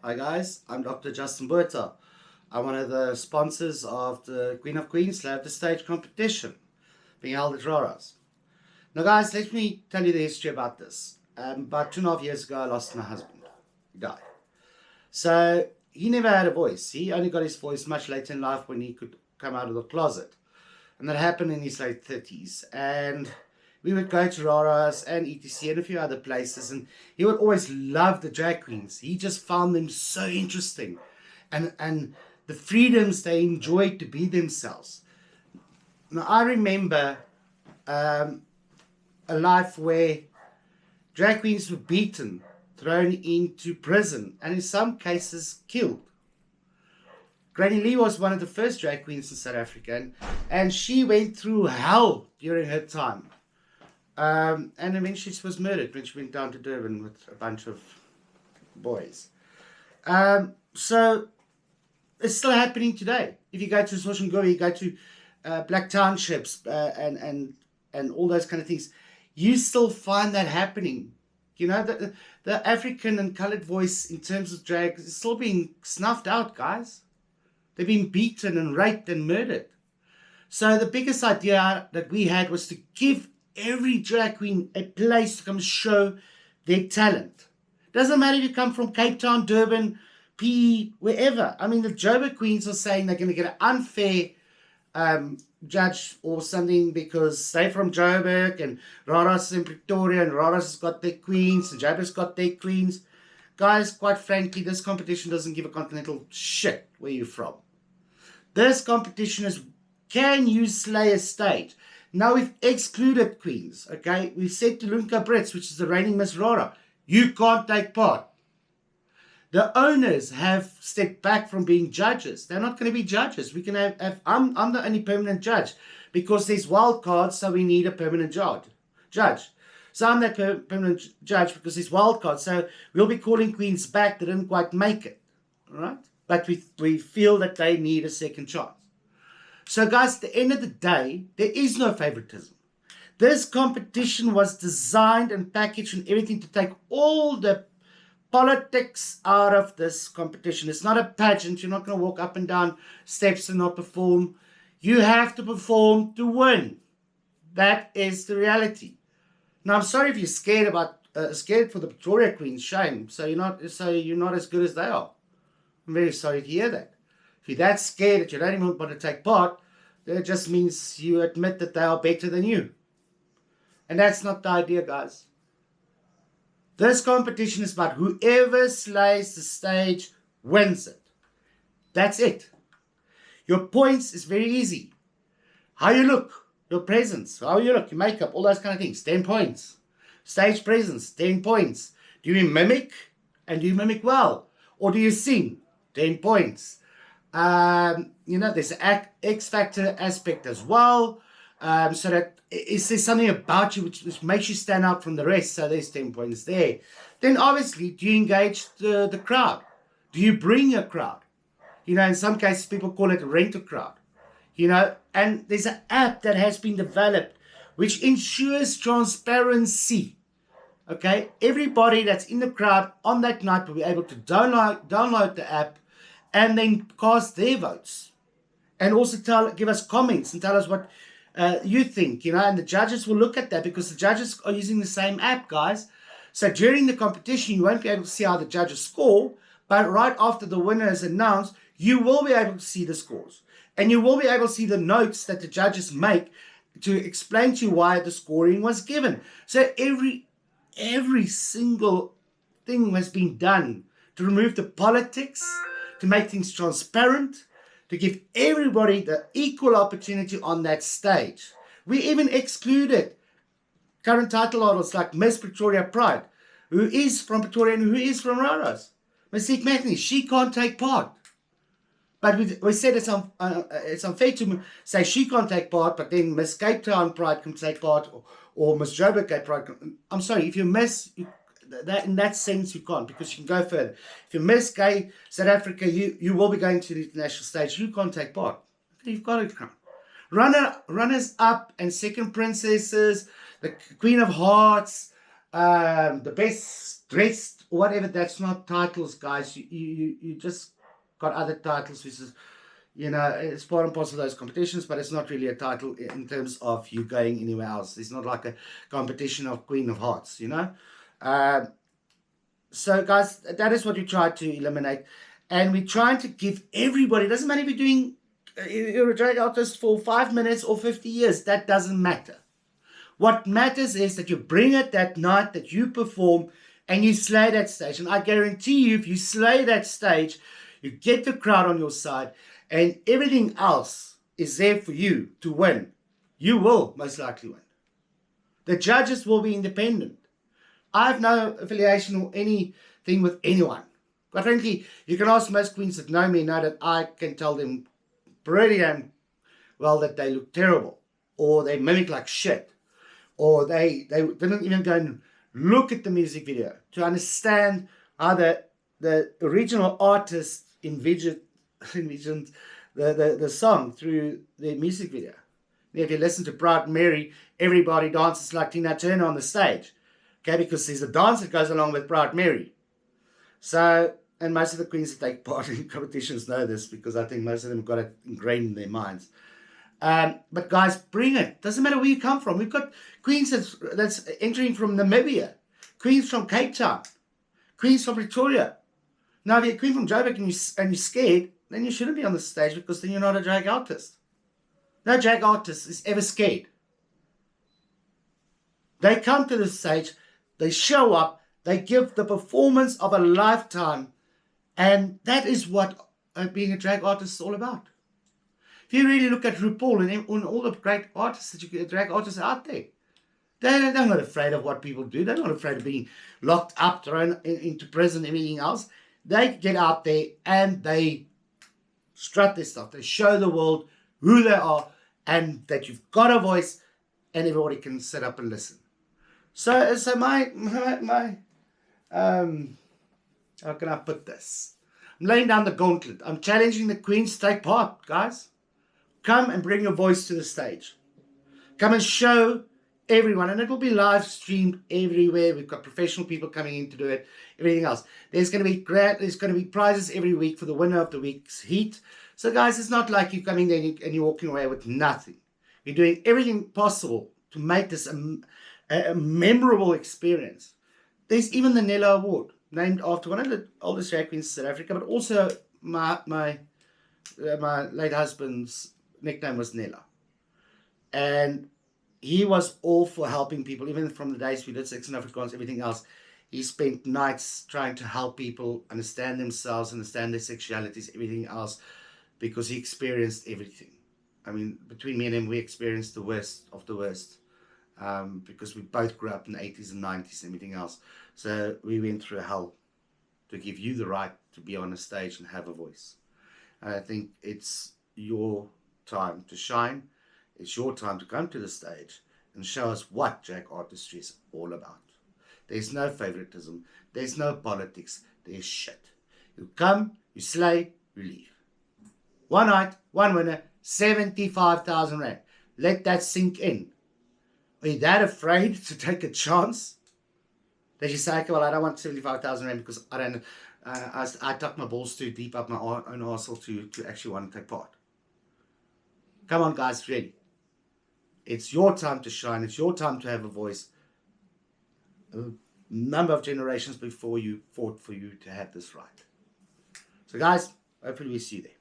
Hi guys, I'm Dr. Justin Buerta. I'm one of the sponsors of the Queen of Queens Slab the Stage competition being held at Rara's. Now guys, let me tell you the history about this. About 2.5 years ago I lost my husband. He died. So he never had a voice. He only got his voice much later in life when he could come out of the closet. And that happened in his late 30s. And we would go to Rara's and ETC and a few other places, and he would always love the drag queens. He just found them so interesting, and the freedoms they enjoyed to be themselves. Now I remember a life where drag queens were beaten, thrown into prison, and in some cases killed. Granny Lee was one of the first drag queens in South Africa, and she went through hell during her time. And eventually she was murdered when she went down to Durban with a bunch of boys. So it's still happening today. If you go to Soshanguve, you go to black townships and all those kind of things, you still find that happening. You know, the African and colored voice in terms of drag is still being snuffed out, guys. They've been beaten and raped and murdered. So the biggest idea that we had was to give every drag queen a place to come show their talent. Doesn't matter if you come from Cape Town, Durban, PE, wherever. I mean, the Joburg queens are saying they're going to get an unfair judge or something because they're from Joburg and Rara's in Pretoria and Rara's has got their queens and Joburg's got their queens. Guys, quite frankly, this competition doesn't give a continental shit where you're from. This competition is, can you slay a stage? Now we've excluded queens, okay? We've said to Lunka Brits, which is the reigning Miss Rara, you can't take part. The owners have stepped back from being judges. They're not going to be judges. We can have I'm the only permanent judge because there's wild cards, so we need a permanent judge. So I'm that permanent judge because there's wild cards. So we'll be calling queens back that didn't quite make it, all right? But we feel that they need a second chance. So guys, at the end of the day, there is no favoritism. This competition was designed and packaged and everything to take all the politics out of this competition. It's not a pageant. You're not going to walk up and down steps and not perform. You have to perform to win. That is the reality. Now, I'm sorry if you're scared for the Pretoria Queens. Shame. So you're not as good as they are. I'm very sorry to hear that. If you're that scared that you don't even want to take part, that just means you admit that they are better than you. And that's not the idea, guys. This competition is about whoever slays the stage wins it. That's it. Your points is very easy. How you look, your presence, how you look, your makeup, all those kind of things, 10 points. Stage presence, 10 points. Do you mimic? And do you mimic well? Or do you sing? 10 points. There's an X factor aspect as well. So that is there something about you which makes you stand out from the rest. So there's 10 points there. Then obviously, do you engage the crowd? Do you bring a crowd? In some cases, people call it a rental crowd. And there's an app that has been developed which ensures transparency. Okay, everybody that's in the crowd on that night will be able to download the app and then cast their votes, and also give us comments and tell us what you think, and the judges will look at that because the judges are using the same app, guys. So during the competition, you won't be able to see how the judges score, but right after the winner is announced, you will be able to see the scores, and you will be able to see the notes that the judges make to explain to you why the scoring was given. So every single thing has been done to remove the politics, to make things transparent, to give everybody the equal opportunity on that stage. We even excluded current title holders like Miss Pretoria Pride, who is from Pretoria and who is from Rara's. Miss Matney, she can't take part. But we said it's unfair to say she can't take part, but then Miss Cape Town Pride can take part, or Miss Joburg Cape Pride. I'm sorry, if you miss that, in that sense you can't, because you can go further. If you miss gay South Africa, you will be going to the international stage. You can't take part. You've got to come. Runners up and second princesses, the Queen of Hearts, the best dressed or whatever, that's not titles, guys. You just got other titles, which is, you know, it's part and parcel of those competitions, but it's not really a title in terms of you going anywhere else. It's not like a competition of Queen of Hearts, you know. So, guys, that is what we try to eliminate. And we're trying to give everybody, it doesn't matter if you're doing, you're a drag artist for 5 minutes or 50 years, that doesn't matter. What matters is that you bring it that night that you perform and you slay that stage. And I guarantee you, if you slay that stage, you get the crowd on your side and everything else is there for you to win. You will most likely win. The judges will be independent. I have no affiliation or anything with anyone. Quite frankly, you can ask most queens that know me know that I can tell them pretty damn well that they look terrible, or they mimic like shit, or they didn't even go and look at the music video to understand how the original artist envisioned the song through the music video. If you listen to Proud Mary, everybody dances like Tina Turner on the stage. Okay, because there's a dance that goes along with Proud Mary. So, and most of the queens that take part in competitions know this, because I think most of them got it ingrained in their minds. But guys, bring it. Doesn't matter where you come from. We've got queens that's entering from Namibia, queens from Cape Town, queens from Pretoria. Now, if you're a queen from Joburg and you're scared, then you shouldn't be on the stage, because then you're not a drag artist. No drag artist is ever scared. They come to the stage, they show up, they give the performance of a lifetime, and that is what being a drag artist is all about. If you really look at RuPaul and all the great artists that you get, drag artists out there, they're not afraid of what people do. They're not afraid of being locked up, thrown into prison, everything else. They get out there and they strut their stuff. They show the world who they are and that you've got a voice and everybody can sit up and listen. So my how can I put this? I'm laying down the gauntlet. I'm challenging the queens to take part, guys. Come and bring your voice to the stage. Come and show everyone, and it will be live streamed everywhere. We've got professional people coming in to do it, everything else. There's going to be prizes every week for the winner of the week's heat. So guys, it's not like you're coming there and you're walking away with nothing. You're doing everything possible to make this a memorable experience. There's even the Nella Award, named after one of the oldest drag queens in South Africa, but also my late husband's nickname was Nella. And he was all for helping people, even from the days we did Sex and Afrikaans, everything else. He spent nights trying to help people understand themselves, understand their sexualities, everything else, because he experienced everything. I mean, between me and him, we experienced the worst of the worst, because we both grew up in the 80s and 90s and everything else. So we went through hell to give you the right to be on a stage and have a voice. And I think it's your time to shine. It's your time to come to the stage and show us what drag artistry is all about. There's no favoritism. There's no politics. There's shit. You come, you slay, you leave. One night, one winner, 75,000 rand. Let that sink in. Are you that afraid to take a chance that you say, okay, well, I don't want 75,000 rand because I don't. I tuck my balls too deep up my own arsehole to actually want to take part. Come on, guys, really. It's your time to shine. It's your time to have a voice. A number of generations before you fought for you to have this right. So, guys, hopefully we see you there.